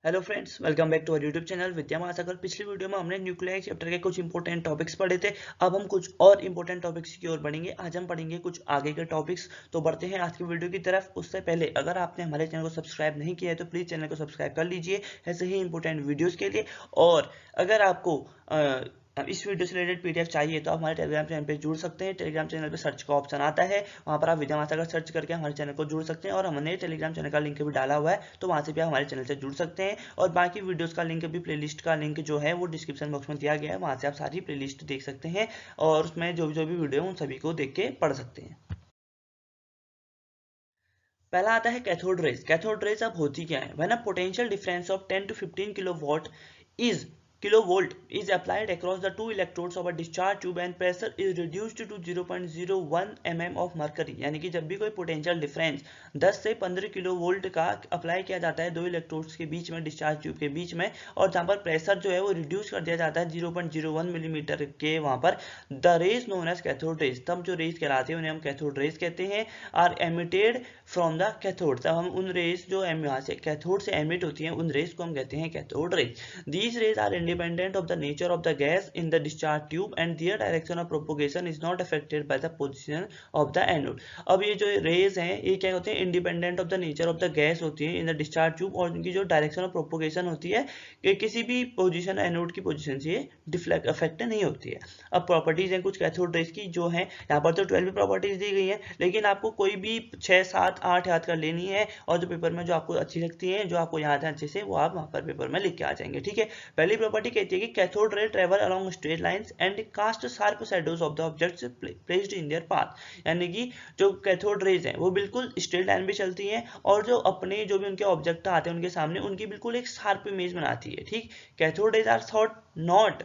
Hello friends, welcome back to our YouTube channel Vidya Mahasagar. पिछली video में हमने न्यूक्लियर चैप्टर के कुछ इंपॉर्टेंट टॉपिक्स पढ़े थे। अब हम कुछ और इंपॉर्टेंट टॉपिक्स की ओर बढ़ेंगे। आज हम पढ़ेंगे कुछ आगे के टॉपिक्स। तो बढ़ते हैं आज की वीडियो की तरफ। उससे पहले अगर आपने हमारे चैनल को सब्सक्राइब नहीं किया है तो प्लीज़ चैनल को सब्सक्राइब कर लीजिए ऐसे ही इंपॉर्टेंट वीडियोज़ के लिए। और अगर आपको इस वीडियो से रिलेटेड पीडीएफ चाहिए तो आप हमारे टेलीग्राम चैनल पे जुड़ सकते हैं। टेलीग्राम चैनल पे सर्च का ऑप्शन आता है, वहाँ पर आप विद्या महासागर सर्च करके हमारे चैनल को जुड़ सकते हैं। और हमने टेलीग्राम चैनल का लिंक भी डाला हुआ है, तो वहाँ से भी आप हमारे चैनल से जुड़ सकते हैं। और बाकी वीडियोस का लिंक भी, प्लेलिस्ट का लिंक जो है वो डिस्क्रिप्शन बॉक्स में दिया गया है, वहाँ से आप सारी प्लेलिस्ट देख सकते हैं और उसमें जो भी वीडियो है उन सभी को देख के पढ़ सकते हैं। पहला आता है कैथोड रेज। कैथोड रेज अब होती क्या है? When a potential difference of 10 to 15 kilowatt is kilovolt is applied across the two electrodes of a discharge tube and pressure is reduced to 0.01 mm of mercury। यानी कि जब भी कोई potential difference 10 से 15 किलोवोल्ट का अप्लाई किया जाता है दो इलेक्ट्रोड्स के बीच में, डिस्चार्ज ट्यूब के बीच में, और जहां पर प्रेशर जो है वो रिड्यूस कर दिया जाता है 0.01 मिलीमीटर के वहां पर, the rays known as cathode rays. तब जो रेज कहलाते हैं उन्हें हम कैथोड रेज कहते हैं। Are emitted from the cathode. तब हम उन रेज जो यहाँ से कैथोड से एमिट होती हैं उन रेज को हम कहते हैं cathode rays. These rays are independent of the nature of the gas in the discharge tube and their direction of propagation is not affected by the position of the anode। अब ये जो raise हैं ये क्या होते हैं? Independent of the nature of the gas होती है इन द डिस्चार्ज ट्यूब, और उनकी जो डायरेक्शन ऑफ प्रोपोगेशन होती है कि किसी भी पोजीशन, एनोड की पोजीशन से ये डिफ्लेक्ट अफेक्ट नहीं होती है। अब प्रॉपर्टीज हैं कुछ कैथोड रेज की जो है, यहाँ पर तो 12 प्रॉपर्टीज दी गई है, लेकिन आपको कोई भी 6, 7, 8 याद कर लेनी है, और जो पेपर में जो आपको अच्छी लगती है, जो आपको याद है अच्छे से, वो आप वहाँ पर पेपर में लिख के आ जाएंगे। ठीक है, पहली प्रॉपर्टी कहती है कि cathode ray travel along straight lines and cast sharp shadows of the objects placed in their path. यानी कि जो कैथोड रेज हैं वो बिल्कुल स्ट्रेट लाइन भी चलती हैं, और जो अपने जो भी उनके ऑब्जेक्ट आते हैं उनके सामने उनकी बिल्कुल एक शार्प इमेज बनाती है। ठीक, cathode rays are thought not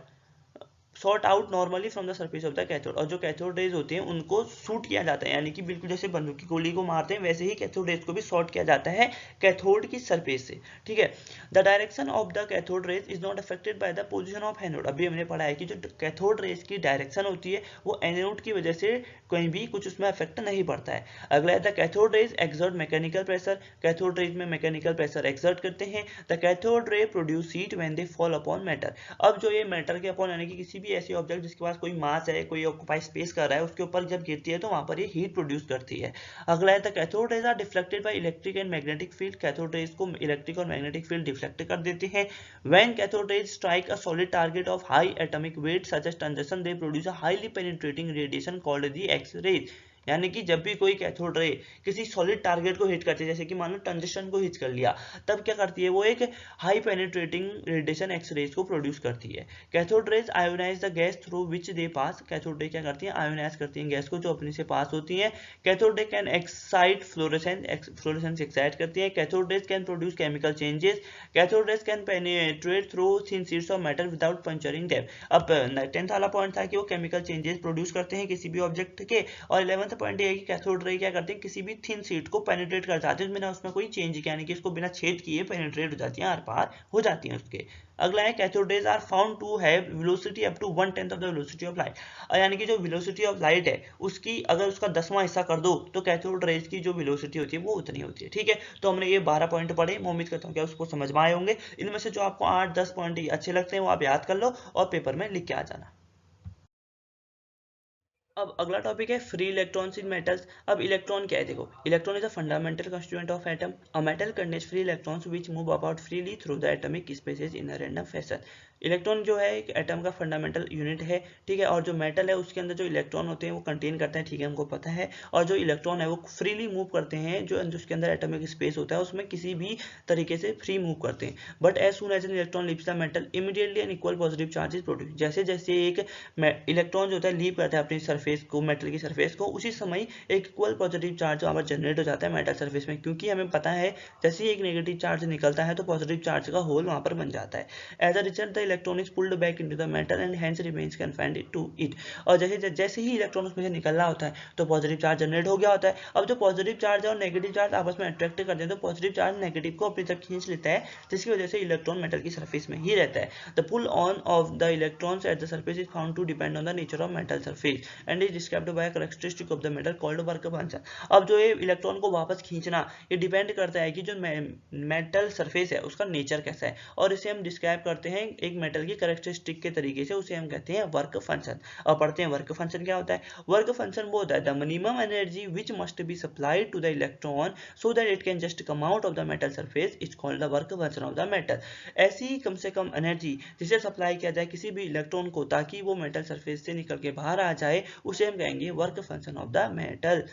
short out normally from the surface of the cathode. और जो कैथोड रेज होते हैं उनको शूट किया जाता है, यानी कि बिल्कुल जैसे बंदूक की गोली को मारते हैं वैसे ही कैथोड रेज को भी शॉर्ट किया जाता है कैथोड की सरफेस से। ठीक है, the direction of the cathode raise is not affected by the position of anode. अभी हमने पढ़ा है कि जो कैथोड रेज की डायरेक्शन होती है वो एनोड की वजह से कहीं भी कुछ उसमें इफेक्ट नहीं पड़ता है। अगला है the cathode raise exert mechanical pressure. Cathode rays में मैकेनिकल प्रेशर एक्सर्ट करते हैं। The cathode ray produce heat when they fall upon matter. अब जो ये मैटर के अपॉन, यानी कि किसी भी ऐसी ऑब्जेक्ट जिसके पास कोई मास है, कोई ऑक्यूपाई स्पेस कर रहा है, उसके ऊपर जब गिरती है तो वहां पर ये हीट प्रोड्यूस करती है। अगला है the cathode rays are deflected by electric and magnetic field. कैथोड रेज को इलेक्ट्रिक और मैग्नेटिक फील्ड डिफ्लेक्ट कर देते हैं। When cathode rays strike a solid target of high atomic weight such as tungsten they produce a highly penetrating radiation called the X rays. यानी कि जब भी कोई कैथोड रे किसी सॉलिड टारगेट को हिट करती है, जैसे कि मान लो टंगस्टन को हिट कर लिया, तब क्या करती है वो एक high penetrating radiation X rays को प्रोड्यूस करती है। Cathode rays ionise the gas through which they pass. Cathode ray क्या करती है? आयोनाइज करती हैं गैस को जो अपने से पास होती है। Cathode ray can excite fluorescence. Fluorescence excite करती है। Cathode raise can produce chemical changes. Cathode rays can penetrate through thin sheets of metal without puncturing them. अब 10th वाला पॉइंट था कि वो केमिकल चेंजेस प्रोड्यूस करते हैं किसी भी ऑब्जेक्ट के, और 11th पॉइंट ये है कि कैथोड रे क्या करते हैं? किसी भी थिन शीट को पेनिट्रेट कर जाते हैं बिना उसमें कोई चेंज किया, यानी कि इसको बिना छेद किए पेनिट्रेट हो जाती हैं, आर पार हो जाती हैं उसके। अगला है cathode rays are found to have velocity up to 1/10 of the velocity of light. यानी कि जो वेलोसिटी ऑफ लाइट है उसकी अगर उसका 10वां हिस्सा कर दो तो कैथोड रेज की जो वेलोसिटी होती है वो उतनी होती है। ठीक है, तो हमने ये 12 पॉइंट पढ़े, मैं उम्मीद करता हूँ कि उसको समझ में आए होंगे। इनमें से जो आपको 8-10 पॉइंट अच्छे लगते हैं वो आप याद कर लो और पेपर में लिख के आ जाना। अब अगला टॉपिक है फ्री इलेक्ट्रॉन्स इन मेटल्स। अब इलेक्ट्रॉन क्या है? देखो, electron is a fundamental constituent of atom. A metal contains free electrons which move about freely through the atomic spaces in a random fashion. Electron जो है एक atom का fundamental unit है। ठीक है, और जो मेटल है उसके अंदर जो इलेक्ट्रॉन होते हैं वो कंटेन करते हैं, ठीक है, हमको पता है। और जो इलेक्ट्रॉन है वो फ्रीली मूव करते हैं, जो उसके अंदर एटॉमिक स्पेस होता है उसमें किसी भी तरीके से फ्री मूव करते हैं। But as soon as an electron leaves the metal immediately an equal positive charge is produce. जैसे जैसे एक इलेक्ट्रॉन जो होता है लीव करता है अपनी सरफेस को, मेटल की सरफेस को, उसी समय एक इक्वल पॉजिटिव चार्ज वहाँ पर जनरेट हो जाता है मेटल सरफेस में, क्योंकि हमें पता है जैसे ही एक नेगेटिव चार्ज निकलता है तो पॉजिटिव चार्ज का होल वहाँ पर बन जाता है। As a result the electron is pulled back into the metal and hence remains confined to it. और जैसे ही इलेक्ट्रॉन उसमें से निकल रहा होता है तो पॉजिटिव चार्ज जनरेट हो गया होता है। अब जो पॉजिटिव चार्ज और नेगेटिव चार्ज आपस में अट्रैक्ट करते हैं तो पॉजिटिव चार्ज नेगेटिव को अपनी तरफ खींच लेता है, जिसकी वजह से इलेक्ट्रॉन मेटल की सरफेस में ही रहता है। The pull on of the electrons at the surface is found to depend on the nature of metal surface and is described by characteristic of the metal called work function. अब जो ये electron को वापस खींचना ये depend करता है कि जो मेटल सरफेस है उसका नेचर कैसा है, और इसे हम डिस्क्राइब करते हैं एक मेटल की कैरेक्टरिस्टिक के तरीके से, उसे हम कहते हैं वर्क फंक्शन। और पढ़ते हैं वर्क फंक्शन क्या होता है। वर्क फंक्शन वो होता है the minimum energy which must be supplied to the electron so that it can just come out of the metal surface is called the work function of the metal. ऐसी कम से कम energy जिसे supply किया जाए किसी भी electron को ताकि वो मेटल सरफेस से निकल के बाहर आ जाए, उसे हम कहेंगे work function of the metal.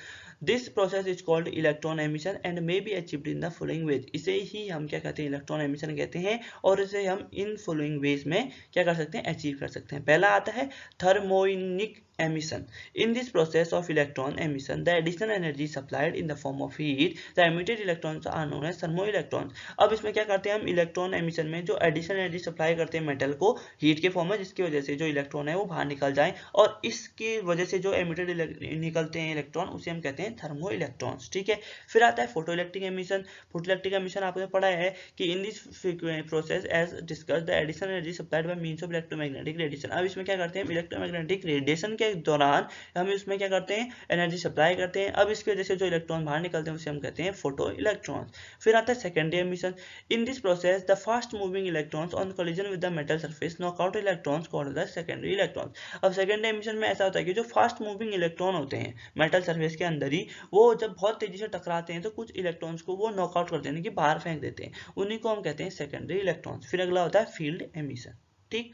This process is called electron emission and may be achieved in the following veg. इसे ही हम क्या कहते हैं, इलेक्ट्रॉन एमिशन कहते हैं, और इसे हम इन फॉलोइंग वेज में क्या कर सकते हैं, अचीव कर सकते हैं। पहला आता है thermionic emission. In this process of electron emission, the additional energy supplied in the form of heat, the emitted electrons are known as thermoelectrons. अब इसमें क्या करते हैं हम, इलेक्ट्रॉन एमिशन में जो एडिशनल एनर्जी सप्लाई करते हैं मेटल को हीट के फॉर्म में, जिसकी वजह से जो इलेक्ट्रॉन है वो बाहर निकल जाए, और इसकी वजह से जो एमिटेड निकलते हैं इलेक्ट्रॉन उसे हम कहते हैं थर्मो इलेक्ट्रॉन्स। ठीक है, फिर आता है photo electric emission. Photo electric emission आपने पढ़ा है कि in this process as discuss the additional energy supplied by means of electromagnetic radiation. अब इसमें क्या करते हैं, इलेक्ट्रोमैग्नेटिक रेडिएशन के दौरान हम इसमें क्या करते हैं, एनर्जी सप्लाई करते हैं। अब इसकी वजह से जो इलेक्ट्रॉन बाहर निकलते हैं उसे हम कहते हैं फोटो इलेक्ट्रॉन्स। फिर आता है secondary emission. In this process the fast moving electrons on collision with the metal surface knock out electrons called the secondary electrons. अब सेकेंडरी एमिशन में ऐसा होता है कि जो फास्ट मूविंग इलेक्ट्रॉन होते हैं मेटल सरफेस के अंदर ही, वो जब बहुत तेजी से टकराते हैं तो कुछ इलेक्ट्रॉन्स को वो नॉकआउट कर देने की बाहर फेंक देते हैं, उन्हीं को हम कहते हैं सेकेंडरी इलेक्ट्रॉन्स। फिर अगला होता है फील्ड एमिशन। ठीक,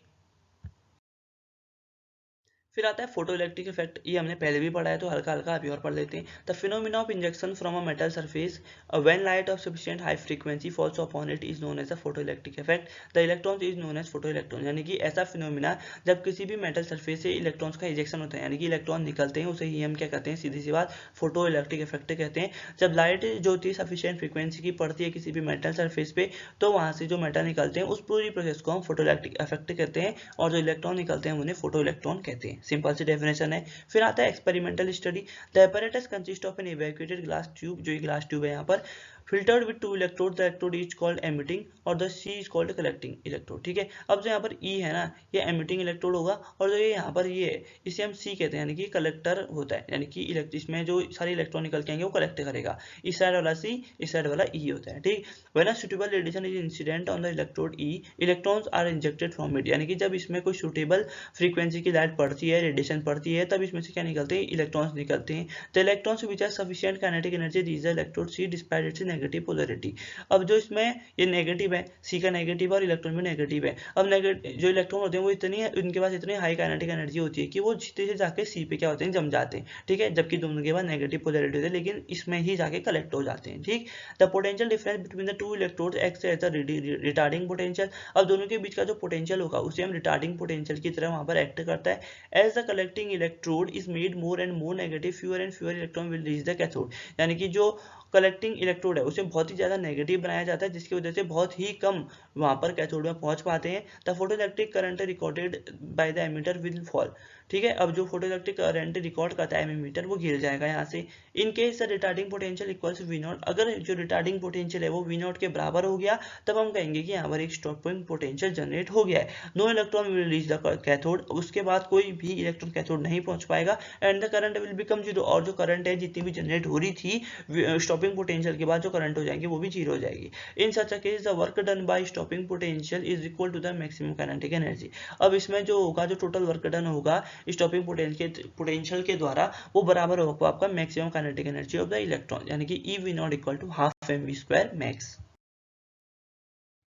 फिर आता है फोटो इलेक्ट्रिक इफेक्ट। ये हमने पहले भी पढ़ा है तो हल्का हल्का अभी और पढ़ लेते हैं। The phenomena of injection from a metal surface when light of sufficient high frequency falls upon it is known as a photo electric effect. The electrons is known as photo electron. यानी कि ऐसा phenomena जब किसी भी metal surface से electrons का ejection होता है, यानी कि इलेक्ट्रॉन निकलते हैं, उसे ही हम क्या कहते हैं, सीधी सी बात फोटो इलेक्ट्रिक इफेक्ट कहते हैं। जब लाइट जो होती है सफिशिएंट फ्रीक्वेंसी की पड़ती है किसी भी मेटल सरफेस पे, तो वहां से जो मेटल निकलते हैं उस पूरी प्रोसेस को हम फोटो इलेक्ट्रिक इफेक्ट कहते हैं, और जो इलेक्ट्रॉन निकलते हैं उन्हें फोटो इलेक्ट्रॉन कहते हैं। सिंपल सी डेफिनेशन है। फिर आता है experimental study. The apparatus consist of an evacuated glass tube, जो ग्लास ट्यूब है यहाँ पर, filtered with two electrodes, the electrode is called emitting और the C is called collecting electrode। ठीक है, अब जो यहाँ पर E है ना, ये emitting electrode होगा, और जो ये यहाँ पर ये है इसे हम C कहते हैं, यानी कि कलेक्टर होता है, यानी कि इसमें जो सारे इलेक्ट्रॉन निकल के आएंगे वो कलेक्ट करेगा। इस साइड वाला C, इस साइड वाला E होता है। ठीक, when a suitable radiation is incident on the electrode E, electrons are injected from it। यानी कि जब इसमें कोई suitable frequency की लाइट पड़ती है, रेडिएशन पड़ती है, तब इसमें से क्या निकलते हैं, इलेक्ट्रॉन्स निकलते हैं। The electrons which have sufficient kinetic energy reach the electrode C despite its negative polarity. अब जो इसमें ये नेगेटिव है, सी का नेगेटिव और इलेक्ट्रॉन भी नेगेटिव है। अब जो इलेक्ट्रॉन होते हैं वो इतनी उनके पास इतनी हाई काइनेटिक एनर्जी होती है कि वो सीधे से जाके सी पे क्या होते हैं, जम जाते हैं। ठीक है, जबकि दोनों के पास नेगेटिव पोलैरिटी होती है, लेकिन इसमें ही जाके कलेक्ट हो जाते हैं। ठीक, the potential difference between the two electrodes acts as a retarding potential. अब दोनों के बीच का जो पोटेंशियल होगा उसे हम रिटार्डिंग पोटेंशियल की तरह वहां पर एक्ट करता है। As the collecting electrode is made more and more negative, fewer and fewer electron will reach the cathode. यानी कि जो कलेक्टिंग इलेक्ट्रोड है उसे बहुत ही ज्यादा नेगेटिव बनाया जाता है, जिसकी वजह से बहुत ही कम वहां पर कैथोड में पहुंच पाते हैं। The photo electric current recorded by the emitter will fall. ठीक है, अब जो फोटो इलेक्ट्रिक करंट रिकॉर्ड करता है एमीटर वो गिर जाएगा यहाँ से। In case the retarding potential equals we not, अगर जो रिटार्डिंग पोटेंशियल है वो वी नॉट के बराबर हो गया तब हम कहेंगे कि यहाँ पर एक स्टॉपिंग पोटेंशियल जनरेट हो गया है। No electron will reach the cathode, उसके बाद कोई भी इलेक्ट्रॉन कैथोड नहीं पहुंच पाएगा। And the current will become zero, और जो करंट है जितनी भी जनरेट हो रही थी स्टॉपिंग पोटेंशियल के बाद जो करंट हो जाएंगे वो भी जीरो हो जाएगी। In such a case the work done by stopping potential is equal to the maximum kinetic energy. अब इसमें जो होगा, जो टोटल वर्क डन होगा स्टॉपिंग पोटेंशियल के द्वारा, वो बराबर होगा आपका maximum kinetic energy of the electron, यानी कि E V nought equal to half M V square max.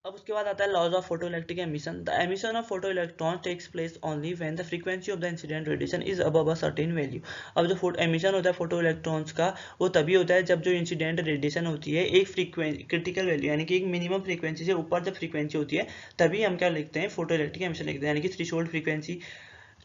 अब उसके बाद आता है laws of photoelectric emission. The emission of photo electron takes place only when the frequency of the incident radiation is above a certain value. अब जो emission होता है photo electrons का वो तभी होता है जब जो इंसिडेंट रेडिएशन होती है एक फ्रीक्वेंसी क्रिटिकल वैल्यू, यानी कि एक मिनिमम फ्रीक्वेंसी से ऊपर जब फ्रीक्वेंसी होती है तभी हम क्या लिखते हैं, फोटो इलेक्ट्रिक एमिशन लिखते हैं, यानी कि थ्रेशोल्ड फ्रीक्वेंसी।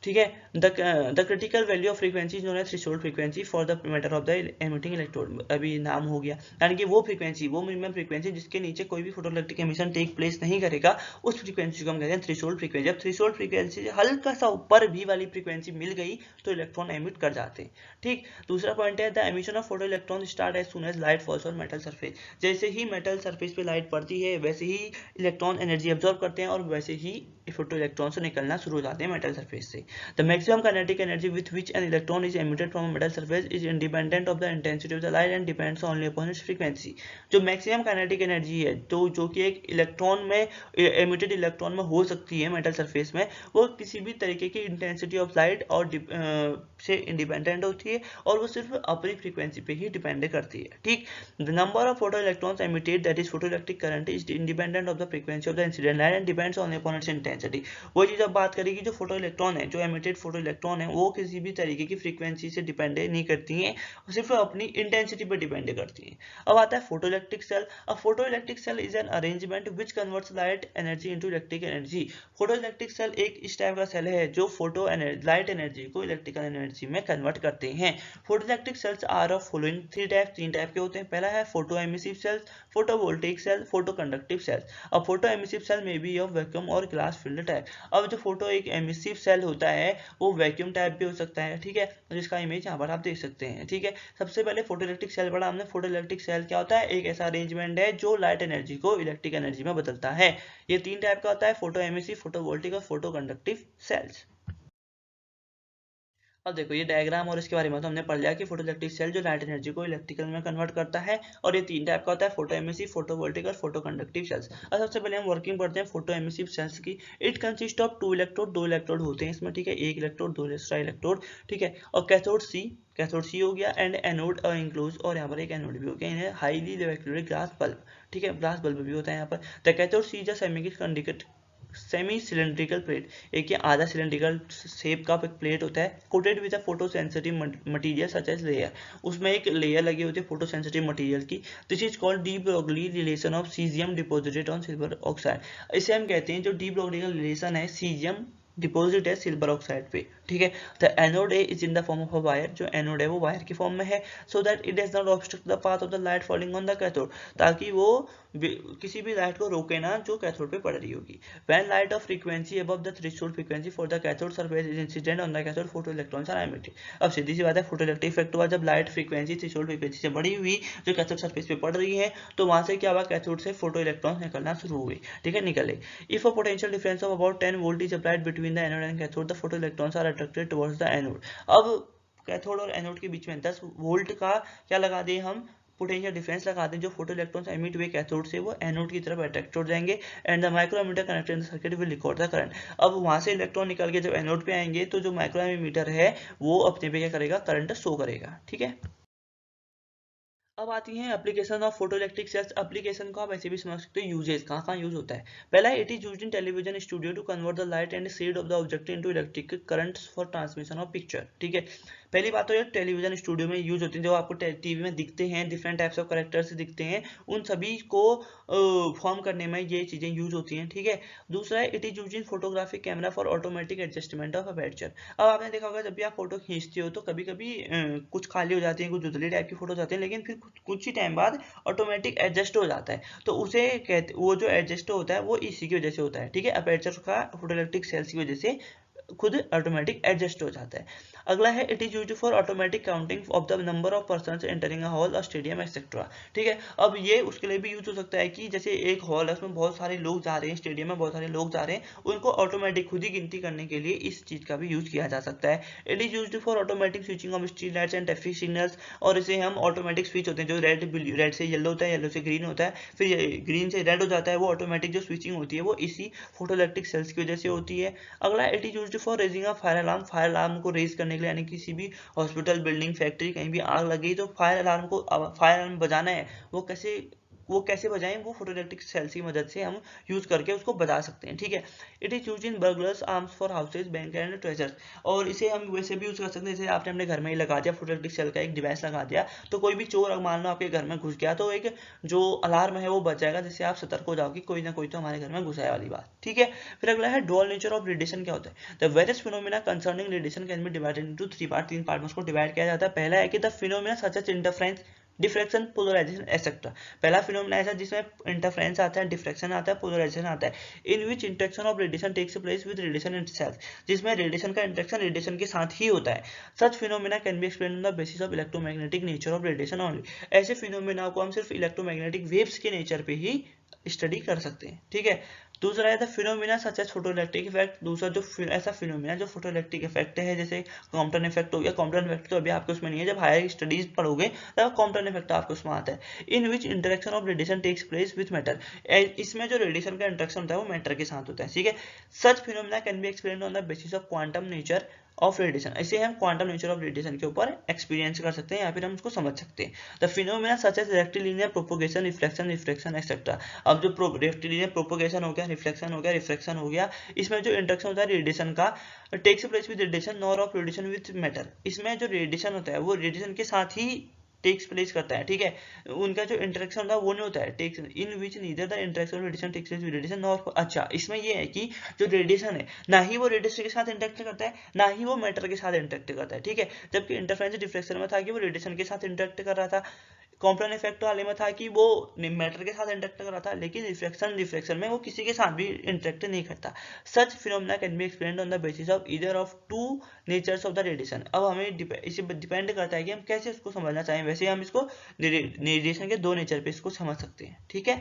ठीक है। The critical value of frequency is known as threshold frequency for the matter of the emitting electrode. अभी नाम हो गया, यानी कि वो फ्रीक्वेंसी, वो मिनिमम फ्रीक्वेंसी जिसके नीचे कोई भी फोटोइलेक्ट्रिक एमिशन टेक प्लेस नहीं करेगा, उस फ्रीक्वेंसी को हम कहते हैं थ्रेशोल्ड फ्रीक्वेंसी। अब थ्रेशोल्ड फ्रीक्वेंसी से हल्का सा ऊपर भी वाली फ्रीक्वेंसी मिल गई तो इलेक्ट्रॉन एमिट कर जाते हैं। ठीक। दूसरा पॉइंट है the emission of photo electron start as soon as light falls on metal surface. जैसे ही मेटल सरफेस पे लाइट पड़ती है वैसे ही इलेक्ट्रॉन एनर्जी एब्जॉर्ब करते हैं और वैसे ही फोटो इलेक्ट्रॉन से निकलना शुरू हो जाते हैं मेटल सरफेस से। The maximum kinetic energy with which an electron is emitted from a metal surface is independent of the intensity of the light and depends only upon its frequency। जो maximum kinetic energy है तो जो कि एक electron में emitted electron में हो सकती है मेटल सरफेस में, वो किसी भी तरीके की इंटेंसिटी ऑफ लाइट और से इंडिपेंडेंट होती है और वो सिर्फ अपनी फ्रीक्वेंसी पे ही डिपेंड करती है। ठीक। The number of photo electrons emitted that is photoelectric current is independent of the frequency of the incident light and depends on upon its intensity. वो चीज अब बात करेगी जो फोटो इलेक्ट्रॉन है, जो एमिटेड फोटो इलेक्ट्रॉन है, वो किसी भी तरीके की फ्रीक्वेंसी से डिपेंड नहीं करती हैं, सिर्फ अपनी इंटेंसिटी पे डिपेंड करती हैं। अब आता है photoelectric cell. A photoelectric cell is an arrangement which converts light energy into electric energy. Photoelectric cell एक इस टाइप का सेल है जो फोटो लाइट एनर्जी को इलेक्ट्रिकल एनर्जी में कन्वर्ट करते हैं। Photoelectric cells are of following three type, तीन टाइप के होते हैं। पहला है photo emissive cells, photovoltaic cell, photo conductive cells. अब फोटो एमिसिव सेल में बी ऑफ वैक्यूम और ग्लास फील्ड टाइप। अब जो फोटो एक एमिसिव सेल होता है वो वैक्यूम टाइप भी हो सकता है। ठीक है, जिसका इमेज यहाँ पर आप देख सकते हैं। ठीक है, सबसे पहले फोटोइलेक्ट्रिक सेल पढ़ा हमने। फोटोइलेक्ट्रिक सेल क्या होता है? एक ऐसा अरेंजमेंट है जो लाइट एनर्जी को इलेक्ट्रिक एनर्जी में बदलता है। ये तीन टाइप का होता है, फोटो एमिसिव, फोटोवोल्टिक और फोटो कंडक्टिव सेल्स। अब देखो ये डायग्राम और इसके बारे में तो हमने पढ़ लिया कि फोटोइलेक्ट्रिक सेल जो लाइट एनर्जी को इलेक्ट्रिकल में कन्वर्ट करता है, और ये तीन टाइप का होता है, फोटो एमिसिव, फोटोवोल्टिक और फोटो कंडक्टिव सेल्स। अब सबसे पहले हम वर्किंग पढ़ते हैं फोटो एमिसिव सेल्स की। It consist of two electrode, दो इलेक्ट्रोड होते हैं इसमें। ठीक है, एक इलेक्ट्रोड, दो दूसरा इलेक्ट्रोड। ठीक है, और कैथोड सी हो गया, एंड एनोड इंक्लोज, और यहाँ पर एक एनोड भी हो गया। इन्हें हाईली इलेक्ट्रिक ग्लास बल्ब, ठीक है, ग्लास बल्ब भी होता है यहाँ पर। The cathode C is semi cylindrical plate, एक ये आधा सिलेंड्रिकल शेप का प्लेट होता है, coated with a photo sensitive material such as layer. उसमें एक लेयर लगी होती है फोटो सेंसिटिव मटेरियल की। This is called de Broglie relation of caesium deposited on silver oxide. इसे हम कहते हैं जो डी ब्रोगली का रिलेशन है, सीजियम डिपोजिट है सिल्वर ऑक्साइड पे। ठीक है, the anode A is in the form of a wire, जो एनोड है वो वायर की फॉर्म में है, सो that it does not obstruct the path of the light falling on the cathode, ताकि वो किसी भी लाइट को रोके ना जो कैथोड पे पड़ रही होगी। When light of frequency above the threshold frequency for the cathode surface is incident on the cathode, photo electrons are emitted. अब सीधी सी बात है, फोटो इलेक्ट्रिक इफेक्ट हुआ जब लाइट फ्रीक्वेंसी थ्रेशोल्ड फ्रीक्वेंसी से बड़ी हुई, जो कैथोड सरफेस पे पड़ रही है, तो वहां से क्या हुआ, कैथोड से फोटो इलेक्ट्रॉन्स निकलना शुरू हुए। ठीक है, निकले। If a potential difference of about 10 volt is applied between the anode and cathode, the photo electrons are attracted towards the anode. अब कैथोड और एनोड के बीच में 10 वोल्ट का क्या लगा दें हम, पोटेंशियल डिफरेंस लगा दें। जो फोटो इलेक्ट्रॉन्स एमिट हुए कैथोड से वो एनोड की तरफ अट्रैक्ट हो जाएंगे, and the micrometer connected in the circuit will record the current. अब वहां से इलेक्ट्रॉन निकल के जब एनोड पे आएंगे तो जो माइक्रोमीटर है वो अपने पे क्या करेगा, करंट शो करेगा। ठीक है, अब आती हैं application of photoelectric cells. Application को आप ऐसे भी समझ सकते हो, यूजेस कहाँ कहाँ यूज होता है। पहला है, it is used in television studio to convert the light and shade of the object into electric currents for transmission of picture. ठीक है, पहली बात तो ये टेलीविजन स्टूडियो में यूज होती है, जो आपको टीवी में दिखते हैं, डिफरेंट टाइप्स ऑफ कैरेक्टर्स दिखते हैं, उन सभी को फॉर्म करने में ये चीजें यूज होती हैं। ठीक है, दूसरा है, it is use in photographic camera for automatic adjustment of aperture. अब आपने देखा होगा जब भी आप फोटो खींचते हो तो कभी कभी कुछ खाली हो जाती है, कुछ धुंधली टाइप की फोटो जाती है, लेकिन फिर कुछ ही टाइम बाद ऑटोमेटिक एडजस्ट हो जाता है, तो उसे कहते, वो जो एडजस्ट होता है वो इसी की वजह से होता है। ठीक है, अपर्चर का फोटोइलेक्ट्रिक सेल्स की वजह से खुद ऑटोमेटिक एडजस्ट हो जाता है। अगला है, it is used for automatic counting of the number of persons entering a hall और स्टेडियम एक्सेट्रा। ठीक है, अब ये उसके लिए भी यूज हो सकता है कि जैसे एक हॉल है उसमें बहुत सारे लोग जा रहे हैं, स्टेडियम में बहुत सारे लोग जा रहे हैं, उनको ऑटोमेटिक खुद ही गिनती करने के लिए इस चीज का भी यूज किया जा सकता है। It is used for automatic switching off street lights and traffic signals, और इसे हम ऑटोमेटिक स्विच होते हैं, जो रेड से येलो होता है, येलो से ग्रीन होता है, फिर ग्रीन से रेड हो जाता है, वो ऑटोमेटिक जो स्विचिंग होती है वो इसी फोटोइलेक्ट्रिक सेल्स की वजह से होती है। अगला, it is used for raising a fire alarm, fire alarm को रेज करने के लिए, यानी किसी भी हॉस्पिटल, बिल्डिंग, फैक्ट्री, कहीं भी आग लगी तो फायर अलार्म बजाना है, वो कैसे वो कैसे बजाएं, वो फोटोइलेक्ट्रिक सेल्स की मदद से हम यूज करके उसको बजा सकते हैं, ठीक है। It is use in burglars, arms for houses, bank and treasures. और इसे हम वैसे भी यूज कर सकते हैं, जैसे आपने अपने घर में ही लगा दिया फोटोइलेक्ट्रिक सेल का एक डिवाइस लगा दिया, तो कोई भी चोर मान लो आपके घर में घुस गया तो एक जो अलार्म है वो बच जाएगा, जिससे आप सतर्क हो जाओगे कोई ना कोई तो हमारे घर में घुसा है वाली बात, ठीक है। फिर अगला है डुअल नेचर ऑफ रेडिएशन। क्या होता है? The various phenomena concerning radiation can be divided into 3 part, 3 part में उसको डिवाइड किया जाता है। पहला है कि the phenomena such as interference, diffraction, polarisation etcetera. पहला फिनोमेना ऐसा जिसमें इंटरफेरेंस आता है, डिफ्रैक्शन आता है, पोलराइजेशन आता है। In which interaction of radiation takes place with radiation itself, जिसमें रेडिएशन का इंटरेक्शन रेडिएशन के साथ ही होता है। Such phenomena can be explained on the basis of electromagnetic nature of radiation only. ऐसे फिनोमेना को हम सिर्फ इलेक्ट्रोमैग्नेटिक वेव्स के नेचर पे ही स्टडी कर सकते हैं, ठीक है। दूसरा है the phenomena such as photoelectric effect. दूसरा जो ऐसा फिनोमेना जो फोटोइलेक्ट्रिक इफेक्ट है, जैसे कॉम्पटन इफेक्ट हो गया। कॉम्पटन इफेक्ट तो अभी आपके उसमें नहीं है, जब हायर स्टडीज पढ़ोगे तब कॉम्पटन इफेक्ट आपको उसमें आता है। In which interaction of radiation takes place with matter, इसमें जो रेडिएशन का इंटरेक्शन होता है वो मैटर के साथ होता है, ठीक है। Such phenomena can be explained on the basis of quantum nature of radiation. इसे हम क्वांटम नेचर ऑफ रेडिएशन के ऊपर एक्सपीरियंस कर सकते हैं या फिर हम उसको समझ सकते हैं। The phenomena such as rectilinear propagation, reflection, refraction etcetera. अब जो रेक्टिलिनियर प्रोपोगेशन हो गया, रिफ्लेक्शन हो गया, रिफ्रैक्शन हो गया, इसमें जो इंटरेक्शन होता है रेडिएशन का, takes place with radiation nor of radiation with matter. इसमें जो रेडिएशन होता है वो रेडिएशन के साथ ही टेक्स प्लेस करता है, ठीक है। उनका जो इंटरेक्शन होता है वो नहीं होता है, takes in which neither the interaction radiation takes place with radiation nor. अच्छा, इसमें ये है कि जो रेडिएशन है ना ही वो रेडिएशन के साथ इंटरेक्ट करता है, ना ही वो मैटर के साथ इंटरेक्ट करता है, ठीक है। जबकि इंटरफेरेंस डिफ्रैक्शन में था कि वो रेडिएशन के साथ इंटरेक्ट कर रहा था। कॉम्पटन इफेक्ट वाले में था कि वो मैटर के साथ इंटरेक्ट कर रहा था, लेकिन रिफ्रैक्शन में वो किसी के साथ भी इंटरेक्ट नहीं करता। Such phenomena can be explained on the basis of either of two natures of the radiation. अब हमें इसे डिपेंड करता है कि हम कैसे इसको समझना चाहें, वैसे हम इसको रेडिएशन के दो नेचर पे इसको समझ सकते हैं, ठीक है।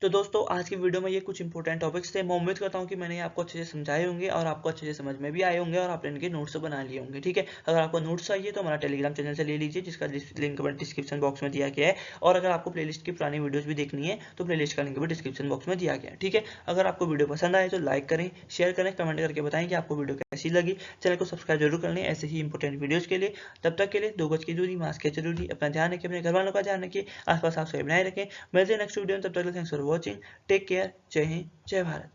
तो दोस्तों आज की वीडियो में ये कुछ इंपॉर्टेंट टॉपिक्स थे। मैं उम्मीद करता हूँ कि मैंने आपको अच्छे से समझाए होंगे और आपको अच्छे से समझ में भी आए होंगे और आपने इनके नोट्स बना लिए होंगे, ठीक है। अगर आपको नोट्स चाहिए तो हमारा टेलीग्राम चैनल से ले लीजिए, जिसका लिंक डिस्क्रिप्शन बॉक्स में दिया गया है। और अगर आपको प्लेलिस्ट की पुरानी वीडियोस भी देखनी है तो प्लेलिस्ट का लिंक भी डिस्क्रिप्शन बॉक्स में दिया गया है, ठीक है। अगर आपको वीडियो पसंद आए तो लाइक करें, शेयर करें, कमेंट करके बताएं कि आपको वीडियो कैसी लगी। चैनल को सब्सक्राइब जरूर कर लें ऐसे ही इंपॉर्टेंट वीडियोज़ के लिए। तब तक के लिए 2 गज की दूरी, मास्क है जरूरी, अपना ध्यान रखें, अपने घर वालों का ध्यान रखिए, आसपास आप सही बनाए रखें। मिलते हैं नेक्स्ट वीडियो में, तब तक thanks for watching, take care, जय हिंद, जय भारत।